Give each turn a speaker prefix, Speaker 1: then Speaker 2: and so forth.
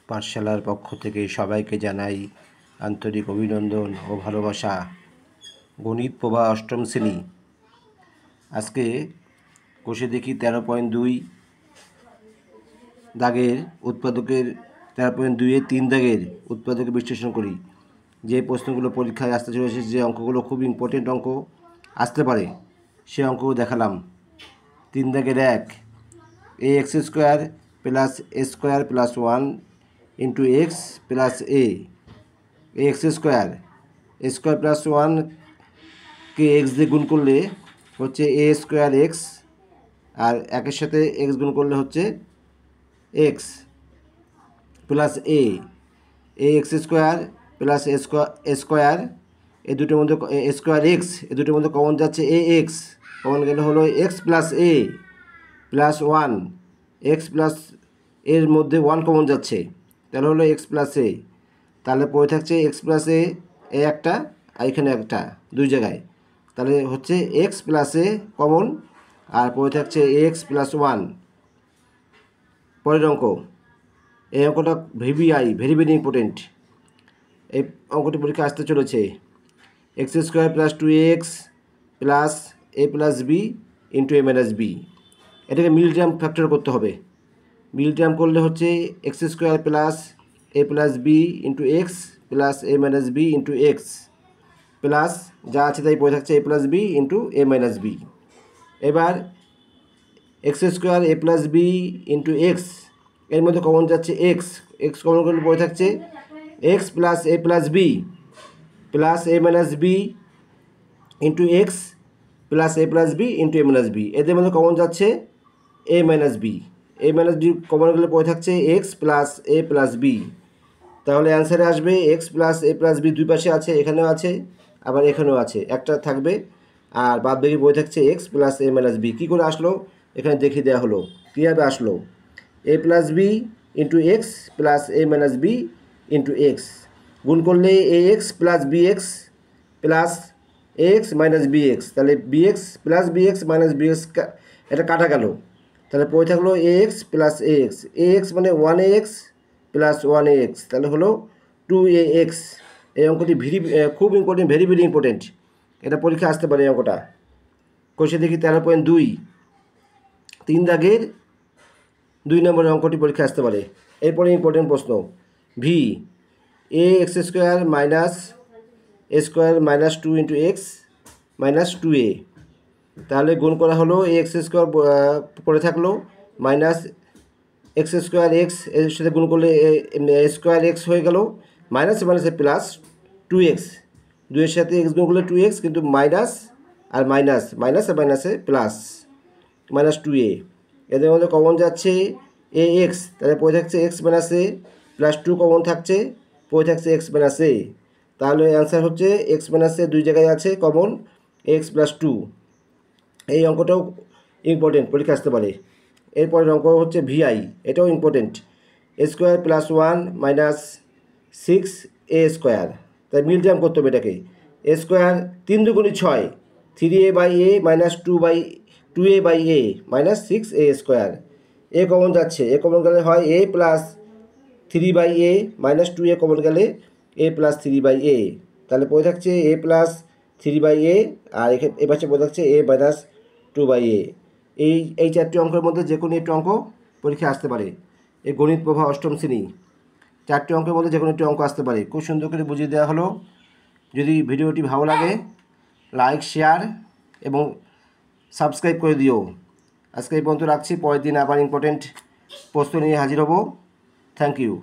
Speaker 1: পাঠশালার পক্ষ থেকে সবাইকে জানাই আন্তরিক অভিনন্দন ও ভালোবাসা। গণিত প্রভা অষ্টম শ্রেণী। আজকে কোষে দেখি 13.2 দাগের উৎপাদকের 13.2-এর 3 দাগের উৎপাদকের বিশ্লেষণ করি। যে প্রশ্নগুলো পরীক্ষায় আসতে চলেছে, যে অঙ্কগুলো খুব ইম্পর্টেন্ট অঙ্ক আসতে পারে, সে অঙ্কও দেখালাম। 3 দাগের 1, ax square plus a square plus 1 into x plus x square plus 1কে এক্স দিয়ে গুণ করলে হচ্ছে এ স্কোয়ার এক্স, আর একের সাথে এক্স গুণ করলে হচ্ছে x plus x square plus A square, এই দুটোর মধ্যে এ স্কোয়ার এক্স, এই দুটোর মধ্যে কমন যাচ্ছে এ এক্স, কমন গেলে হলো x plus A plus 1, x plus এর মধ্যে 1 কমন যাচ্ছে, তাহলে হলো এক্স প্লাস এ। তাহলে পড়ে থাকছে এক্স প্লাস এ একটা, আর এখানে একটা, দুই জায়গায়, তাহলে হচ্ছে এক্স প্লাস এ কমন, আর পড়ে থাকছে এক্স প্লাস 1। পরের অঙ্ক, এই অঙ্কটা ভিভিআই, ভেরি ভেরি ইম্পর্টেন্ট। এই অঙ্কটি পরীক্ষা আসতে চলেছে। X square plus 2x plus A plus B into A minus B. এটাকে মিল টার্ম ফ্যাক্টর করতে হবে। মিল টার্ম করলে হচ্ছে x square plus A plus B into x plus A minus B into x plus যা আছে তাই পড়ে থাকছে A plus B into A minus B. এবার x square A plus B into x, এর মধ্যে কমন যাচ্ছে এক্স কমন করলে পড়ে থাকছে x plus A plus B plus A minus B into x plus A plus B into A minus B. এদের মধ্যে common যাচ্ছে এ মাইনাস বি কমন গেলে পড়ে থাকছে x plus A plus B. তাহলে অ্যান্সারে আসবে x plus A plus B, দুই পাশে আছে, এখানেও আছে আবার এখানেও আছে, একটা থাকবে, আর বাদ বাকি পড়ে থাকছে x plus A minus B. কী করে আসলো এখানে দেখিয়ে দেওয়া হলো কীভাবে আসলো। A plus B into x plus A minus B into x গুণ করলে A x plus B x plus x minus B x, তাহলে B x plus B x minus B x, এটা কাটা গেল, তাহলে পড়ে থাকলো A x plus A x মানে 1ax প্লাস 1ax, তাহলে হলো 2ax। এই অঙ্কটি খুব ইম্পর্টেন্ট, ভেরি ভেরি ইম্পর্টেন্ট, এটা পরীক্ষা আসতে পারে। এই অঙ্কটা কোষে দেখি 13.2, 3 দাগের 2 নম্বরের অঙ্কটি পরীক্ষা আসতে পারে। এরপরে ইম্পর্টেন্ট প্রশ্ন, V A x square minus A square minus 2 into x minus 2a, তাহলে গুণ করা হলো এ এক্স স্কোয়ার পড়ে থাকলো মাইনাস এক্স স্কোয়ার এক্স, এর সাথে গুণ করলে এ স্কোয়ার এক্স হয়ে গেল, মাইনাসে মাইনাসে প্লাস 2x, 2-এর সাথে এক্স গুণ করলে 2x, কিন্তু মাইনাস আর মাইনাসে মাইনাসে প্লাস মাইনাস 2a। এদের মধ্যে কমন যাচ্ছে এ এক্স, তাহলে পড়ে থাকছে এক্স মাইনাস এ প্লাস 2 কমন থাকছে, পড়ে থাকছে এক্স মাইনাস এ। তাহলে অ্যান্সার হচ্ছে এক্স মাইনাস এ দুই জায়গায় আছে কমন, এক্স প্লাস 2। এই অঙ্কটাও ইম্পর্টেন্ট, পরীক্ষা আসতে পারে। এরপরের অঙ্ক হচ্ছে ভিআই, এটাও important. A square plus 1 minus 6a স্কোয়ার, তাই মিল টার্ম করতে হবে এটাকে। এ স্কোয়ার 3 দুগুণি 6, 3a by A minus 2a by A minus 6a স্কোয়ার। এ কমন যাচ্ছে, এ কমন গেলে হয় A plus 3 by A minus 2a common গেলে এ প্লাস 3 বাই এ, তাহলে পড়ে থাকছে এ প্লাস 3 বাই এ, আর এ পাশে পড়ে থাকছে এ মাইনাস 2 বাই এ। এই 4টি অঙ্কের মধ্যে যে কোনো একটি অঙ্ক পরীক্ষা আসতে পারে। এই গণিত প্রভা অষ্টম শ্রেণী, 4টি অঙ্কের মধ্যে যে কোনো একটি অঙ্ক আসতে পারে। খুব সুন্দর করে বুঝিয়ে দেওয়া হলো। যদি ভিডিওটি ভালো লাগে লাইক, শেয়ার এবং সাবস্ক্রাইব করে দিও। আজকে এই পর্যন্ত রাখছি, পরের দিন আবার ইম্পর্টেন্ট প্রশ্ন নিয়ে হাজির হব। Thank you.